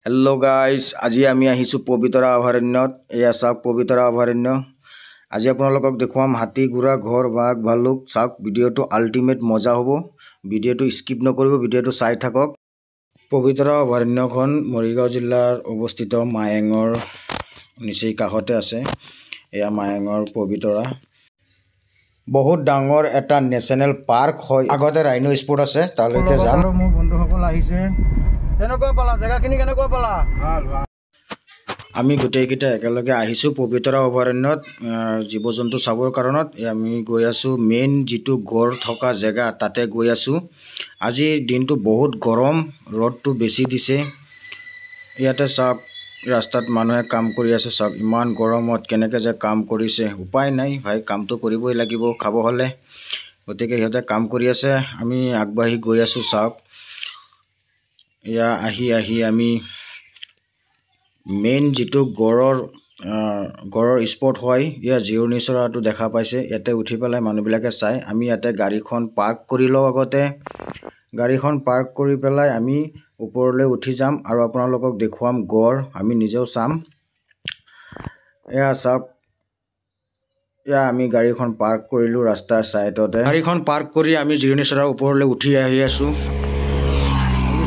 Hello' guys, আজি আমি আহিছোঁ পবিতৰা অভয়াৰণ্যত। এয়া চাওক পবিতৰা অভয়াৰণ্য। আজি আপোনালোকক দেখুৱাম হাতী, ঘোঁৰা, ঘৰ, বাঘ, ভালুক। চাওক ভিডিঅ'টো আল্টিমেট মজা হ'ব। ভিডিঅ'টো স্কিপ নকৰিব, ভিডিঅ'টো চাই থাকক। পবিতৰা অভয়াৰণ্যখন মৰিগাঁও জিলাৰ অৱস্থিত মায়েঙৰ নিচেই কাষতে আছে। এয়া মায়েঙৰ পবিতৰা। বহুত ডাঙৰ এটা নেশ্যনেল পাৰ্ক হয়। আগতে ৰাইনো স্পট আছে, তালৈকে যাম। মোৰ বন্ধুসকল আহিছে। কেনেকুৱা পালা জেগাখিনি? কেনেকুৱা পালা? আমি গোটেইকেইটা একেলগে আহিছোঁ পবিতৰা অভয়াৰণ্যত জীৱ জন্তু চাবৰ কাৰণত। আমি গৈ আছোঁ মেইন যিটো গড় থকা জেগা, তাতে গৈ আছোঁ। আজি দিনটো বহুত গৰম, ৰ'দটো বেছি দিছে। ইয়াতে চাওক ৰাস্তাত মানুহে কাম কৰি আছে। চাওক ইমান গৰমত কেনেকৈ যে কাম কৰিছে, উপায় নাই ভাই, কামটো কৰিবই লাগিব খাব হ'লে। গতিকে সিহঁতে কাম কৰি আছে, আমি আগবাঢ়ি গৈ আছোঁ। চাওক এয়া আহি আমি মেইন যিটো গড়ৰ স্পট হয়, ইয়াৰ জিৰণি চৰাটো দেখা পাইছে। ইয়াতে উঠি পেলাই মানুহবিলাকে চায়। আমি ইয়াতে গাড়ীখন পাৰ্ক কৰি লওঁ। আগতে গাড়ীখন পাৰ্ক কৰি পেলাই আমি ওপৰলৈ উঠি যাম আৰু আপোনালোকক দেখুৱাম গড়। আমি নিজেও চাম। এয়া চাওক, এয়া আমি গাড়ীখন পাৰ্ক কৰিলোঁ ৰাস্তাৰ ছাইডতে। গাড়ীখন পাৰ্ক কৰি আমি জিৰণি চৰাৰ ওপৰলৈ উঠি আহি আছোঁ।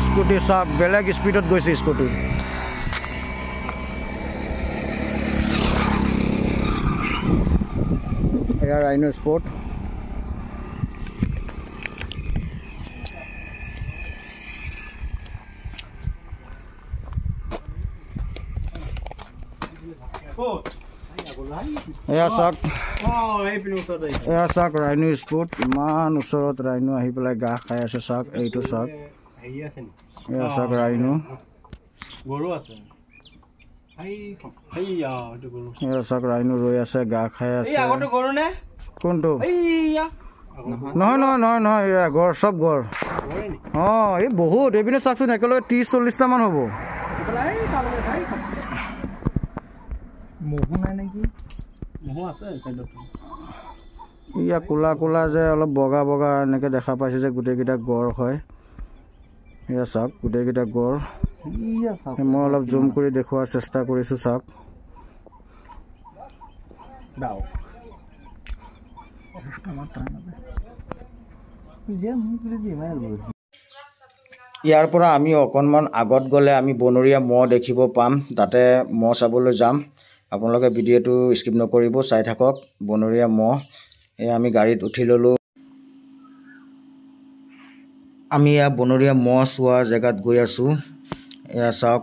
স্কুটি চাওক বেলেগ স্পীডত গৈছে স্কুটি। এয়া ৰাইনো স্পট। এয়া চাওক, এয়া চাওক ৰাইনো স্পট। ইমান ওচৰত ৰাইনো আহি পেলাই ঘাঁহ খাই আছে। চাওক এইটো চাওক, এয়া চাওক ৰাইনো। এয়া চাওক ৰাইনো ৰৈ আছে, ঘাঁহ খাই আছে। কোনটো? নহয়, এয়া গড়, চব গড়। অঁ, এই বহুত এইপিনে চাওকচোন, একেলগে 30-40টামান হ'ব। ইয়া কোলা কোলা যে অলপ বগা বগা এনেকৈ দেখা পাইছে যে গোটেইকেইটা গড় হয়। এয়া চাওক গোটেইকেইটা গড়। মই অলপ জুম কৰি দেখুওৱাৰ চেষ্টা কৰিছোঁ। চাওক ইয়াৰ পৰা আমি অকণমান আগত গ'লে আমি বনৰীয়া মহ দেখিব পাম। তাতে মহ চাবলৈ যাম। আপোনালোকে ভিডিঅ'টো স্কিপ নকৰিব, চাই থাকক। বনৰীয়া মহ। এয়া আমি গাড়ীত উঠি ল'লোঁ। আমি এয়া বনৰীয়া মহ চোৱা জেগাত গৈ আছোঁ। এয়া চাওক,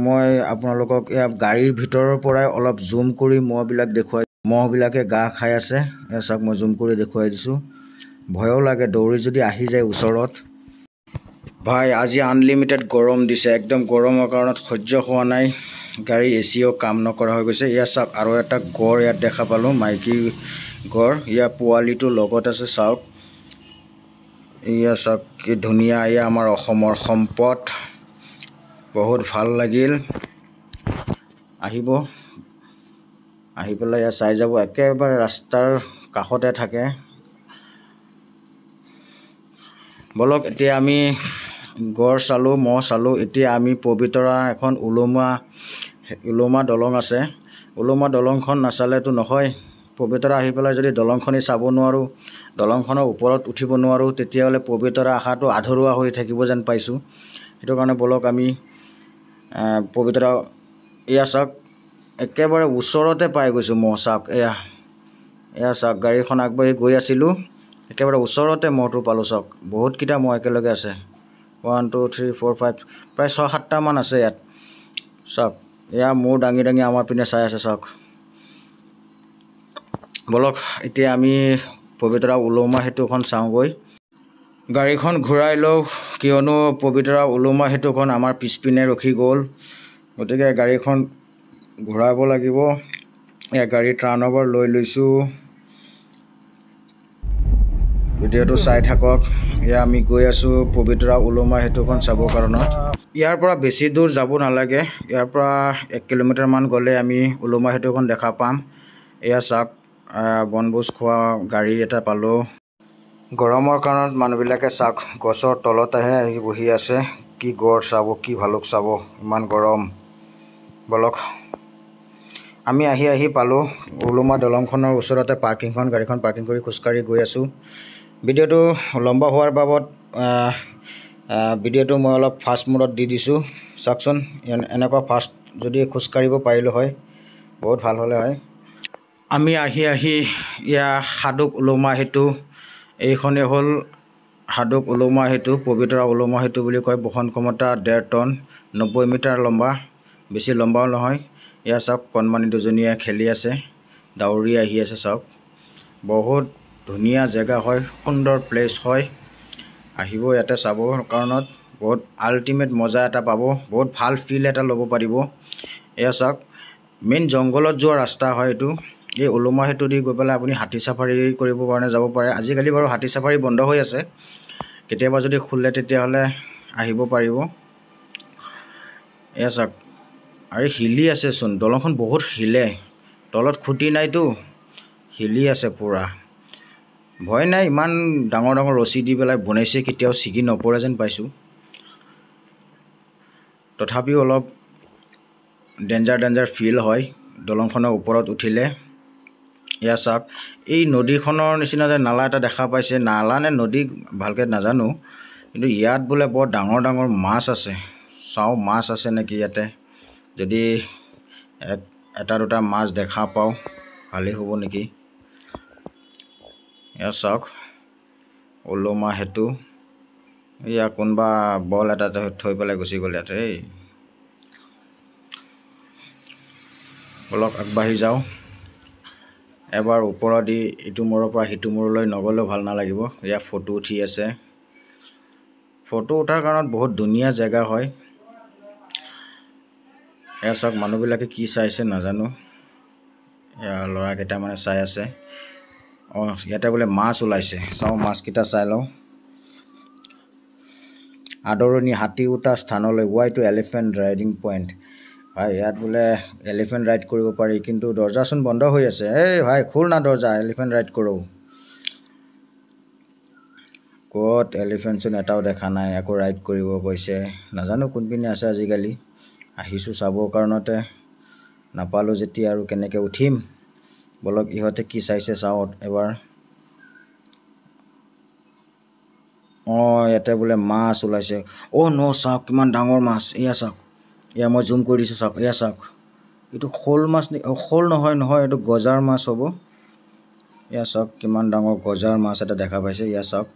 মই আপোনালোকক এয়া গাড়ীৰ ভিতৰৰ পৰাই অলপ জুম কৰি মহবিলাক দেখুৱাই। মহবিলাকে ঘাঁহ খাই আছে। এয়া চাওক, মই জুম কৰি দেখুৱাই দিছোঁ। ভয়ো লাগে দৌৰি যদি আহি যায় ওচৰত। ভাই আজি আনলিমিটেড গৰম দিছে, একদম গৰমৰ কাৰণত সহ্য হোৱা নাই। গাড়ী এচিও কাম নকৰা হৈ গৈছে। এয়া চাওক আৰু এটা গড় ইয়াত দেখা পালোঁ, মাইকী গড়। ইয়াৰ পোৱালিটো লগত আছে। চাওক এয়া চাওক কি ধুনীয়া। এয়া আমাৰ অসমৰ সম্পদ। বহুত ভাল লাগিল। আহিব, আহি পেলাই এয়া চাই যাব। একেবাৰে ৰাস্তাৰ কাষতে থাকে। বলক এতিয়া আমি গড় চালোঁ, মহ চালোঁ। এতিয়া আমি পবিতৰা এখন ওলোমা দলং আছে। ওলোমা দলংখন নাচালেতো নহয়। পবিতৰা আহি পেলাই যদি দলংখনেই চাব নোৱাৰোঁ, দলংখনৰ ওপৰত উঠিব নোৱাৰোঁ, তেতিয়াহ'লে পবিতৰা আশাটো আধৰুৱা হৈ থাকিব যেন পাইছোঁ। সেইটো কাৰণে বলক আমি পবিতৰা। এয়া চাওক একেবাৰে ওচৰতে পাই গৈছোঁ মহ। চাওক এয়া চাওক, গাড়ীখন আগবাঢ়ি গৈ আছিলোঁ, একেবাৰে ওচৰতে মহটো পালোঁ। চাওক বহুতকেইটা মহ একেলগে আছে। 1 2 3 4 5 প্ৰায় 6-7টামান আছে ইয়াত। চাওক এয়া মূৰ দাঙি দাঙি আমাৰ পিনে চাই আছে। চাওক বলক এতিয়া আমি পবিতৰা ওলোমা সেতুখন চাওঁগৈ। গাড়ীখন ঘূৰাই লওঁ, কিয়নো পবিতৰা ওলোমা সেতুখন আমাৰ পিছপিনে ৰখি গ'ল। গতিকে গাড়ীখন ঘূৰাব লাগিব। এয়া গাড়ী টাৰ্ণ অভাৰ লৈ লৈছোঁ। ভিডিঅ'টো চাই থাকক। এয়া আমি গৈ আছোঁ পবিতৰা ওলোমা সেতুখন চাবৰ কাৰণত। ইয়াৰ পৰা বেছি দূৰ যাব নালাগে। ইয়াৰ পৰা 1 কিলোমিটাৰমান গ'লে আমি ওলোমা সেতুখন দেখা পাম। এয়া চাওক বনভোজ খোৱা গাড়ী এটা পালোঁ। গৰমৰ কাৰণত মানুহবিলাকে চাওক গছৰ তলতেহে আহি বহি আছে। কি গড় চাব, কি ভালুক চাব, ইমান গৰম। বলক আমি আহি পালোঁ উলুমা দলংখনৰ ওচৰতে পাৰ্কিংখন, গাড়ীখন পাৰ্কিং কৰি খোজকাঢ়ি গৈ আছোঁ। ভিডিঅ'টো লম্বা হোৱাৰ বাবদ ভিডিঅ'টো মই অলপ ফাষ্ট মোডত দি দিছোঁ। চাওকচোন, এনেকুৱা ফাষ্ট যদি খোজকাঢ়িব পাৰিলোঁ হয় বহুত ভাল হ'লে হয়। আমি আহি ইয়া হাদুক উলুমা সেতু, এইখনেই হ'ল হাদুক উলুমা সেতু, পবিতৰা উলুমা সেতু বুলি কয়। বহন ক্ষমতা 1.5 টন, 90 মিটাৰ লম্বা, বেছি লম্বাও নহয়। এয়া চাওক, কণমানি দুজনীয়ে খেলি আছে, দাউৰি আহি আছে। চাওক, বহুত ধুনীয়া জেগা হয়, সুন্দৰ প্লেচ হয়। আহিব ইয়াতে চাবৰ কাৰণত, বহুত আল্টিমেট মজা এটা পাব, বহুত ভাল ফিল এটা ল'ব পাৰিব। এয়া চাওক, মেইন জংঘলত যোৱা ৰাস্তা হয় এইটো। এই উলুমা সেতু দি গৈ পেলাই আপুনি হাতী চাফাৰী কৰিবৰ কাৰণে যাব পাৰে। আজিকালি বাৰু হাতী চাফাৰী বন্ধ হৈ আছে, কেতিয়াবা যদি খোলে তেতিয়াহ'লে আহিব পাৰিব। এয়া চাওক, আৰু হিলি আছেচোন, দলংখন বহুত হিলে, তলত খুঁটি নাইতো, হিলি আছে পূৰা। ভয় নাই, ইমান ডাঙৰ ডাঙৰ ৰছী দি পেলাই বনাইছে, কেতিয়াও ছিগি নপৰে যেন পাইছোঁ। তথাপিও অলপ ডেঞ্জাৰ ফিল হয় দলংখনৰ ওপৰত উঠিলে। এয়া চাওক, এই নদীখনৰ নিচিনা যে নালা এটা দেখা পাইছে, নালা নে নদী ভালকৈ নাজানো, কিন্তু ইয়াত বোলে বৰ ডাঙৰ ডাঙৰ মাছ আছে। চাওঁ মাছ আছে নেকি ইয়াতে, যদি এটা দুটা মাছ দেখা পাওঁ ভালেই হ'ব নেকি। এয়া চাওক, উলুমা সেতু। এয়া কোনোবা বল এটা থৈ পেলাই গুচি গ'ল ইয়াতে। বলক আগবাঢ়ি যাওঁ। এবাৰ ওপৰেদি ইটো মূৰৰ পৰা সিটো মূৰলৈ নগ'লেও ভাল নালাগিব। এয়া ফটো উঠি আছে, ফটো উঠাৰ কাৰণত বহুত ধুনীয়া জেগা হয়। এয়া চাওক, মানুহবিলাকে কি চাইছে নাজানো। এয়া ল'ৰা কেইটামানে চাই আছে। ইয়াতে বোলে মাছ ওলাইছে, চাওঁ মাছকেইটা চাই লওঁ। আদৰণি, হাতী উঠা স্থানলৈ, way to elephant riding point. ভাই, ইয়াত বোলে এলিফেণ্ট ৰাইড কৰিব পাৰি, কিন্তু দৰ্জাচোন বন্ধ হৈ আছে। এই ভাই, খোল না দৰ্জা, এলিফেণ্ট ৰাইড কৰোঁ। ক'ত এলিফেণ্টচোন এটাও দেখা নাই, আকৌ ৰাইড কৰিব কৈছে। নাজানো কোনপিনে আছে আজিকালি। আহিছোঁ চাবৰ কাৰণতে, নাপালোঁ যেতিয়া আৰু কেনেকৈ উঠিম। বলক ইহঁতে কি চাইছে চাওঁ এবাৰ। ইয়াতে বোলে মাছ ওলাইছে। চাওক কিমান ডাঙৰ মাছ। এয়া চাওক, এয়া মই জুম কৰি দিছোঁ, চাওক। এয়া চাওক, এইটো শ'ল মাছ নে? শ'ল নহয়, এইটো গজাৰ মাছ হ'ব। এয়া চাওক, কিমান ডাঙৰ গজাৰ মাছ এটা দেখা পাইছে। এয়া চাওক,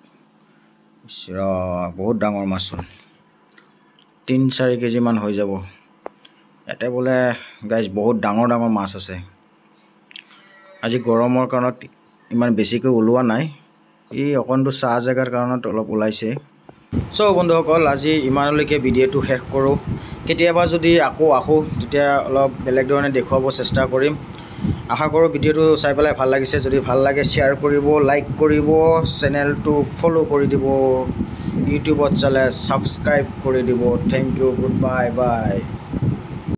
বহুত ডাঙৰ মাছচোন, 3-4 কেজিমান হৈ যাব। ইয়াতে বোলে গাইজ বহুত ডাঙৰ মাছ আছে। আজি গৰমৰ কাৰণত ইমান বেছিকৈ ওলোৱা নাই, এই অকণটো চাহ জেগাৰ কাৰণত অলপ ওলাইছে। বন্ধুসকল, আজি ইমানলৈকে ভিডিঅ'টো শেষ কৰোঁ। কেতিয়াবা যদি আকৌ আহোঁ তেতিয়া অলপ বেলেগ ধৰণে দেখুৱাব চেষ্টা কৰিম। আশা কৰোঁ ভিডিঅ'টো চাই পেলাই ভাল লাগিছে। যদি ভাল লাগে শ্বেয়াৰ কৰিব, লাইক কৰিব, চেনেলটো ফ'ল' কৰি দিব, ইউটিউবত চালে ছাবস্ক্ৰাইব কৰি দিব। Thank you, good by.